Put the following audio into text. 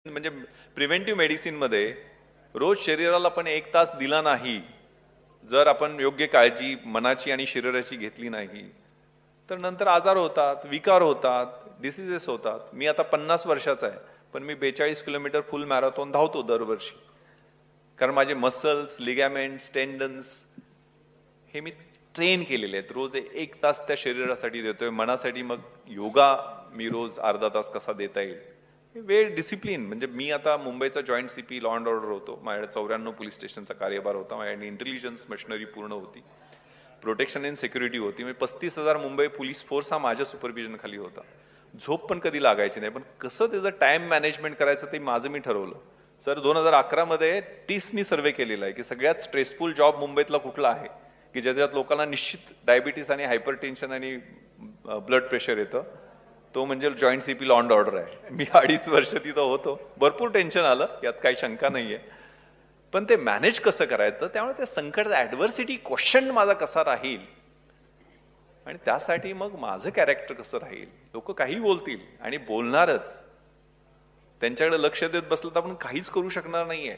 म्हणजे प्रिव्हेंटिव्ह मेडिसिनमध्ये रोज शरीराला पण 1 तास दिला नाही, जर आपण योग्य काळजी मनाची आणि शरीराची घेतली नाही, तर नंतर आजार होतात, विकार होतात, डिसीजेस होतात. मी आता 50 वर्षाचा आहे, पण मी 42 किलोमीटर फुल मॅरेथॉन धावतो दरवर्षी. कारण माझे मसल्स, लिगॅमेंट्स, टेंडन्स हे मी ट्रेन केलेले आहेत. रोज 1 तास त्या शरीरासाठी देतोय, मनासाठी मग योगा मी रोज अर्धा तास कसा देता येईल. वेळ डिसिप्लिन. म्हणजे मी आता मुंबईचा joint CP law and order होतो. माझ्याकडे 94 पोलीस स्टेशनचा कार्यभार होता. माझ्याकडे इंटेलिजन्स मशिनरी पूर्ण होती, प्रोटेक्शन अँड सिक्युरिटी होती. म्हणजे 35,000 मुंबई पोलीस फोर्स हा माझ्या सुपरविजन खाली होता. झोप पण कधी लागायची नाही, पण कसं त्याचं टाइम मॅनेजमेंट करायचं ते माझं मी ठरवलं. सर 2011 मध्ये टीसनी सर्वे केलेला आहे की सगळ्यात स्ट्रेसफुल जॉब मुंबईतला कुठला आहे, की ज्याच्यात लोकांना निश्चित डायबिटीस आणि हायपरटेन्शन आणि ब्लड प्रेशर येतं. तो म्हणजे joint CP law and order आहे. मी 2.5 वर्ष तिथं होतो. भरपूर टेन्शन आलं, यात काही शंका नाहीये. पण ते मॅनेज कसं करायचं, त्यामुळे त्या संकट ऍडव्हर्सिटी क्वेश्चन माझा कसा राहील आणि त्यासाठी मग माझं कॅरेक्टर कसं राहील. लोक काही बोलतील आणि बोलणारच, त्यांच्याकडे लक्ष देत बसलं तर आपण काहीच करू शकणार नाहीये.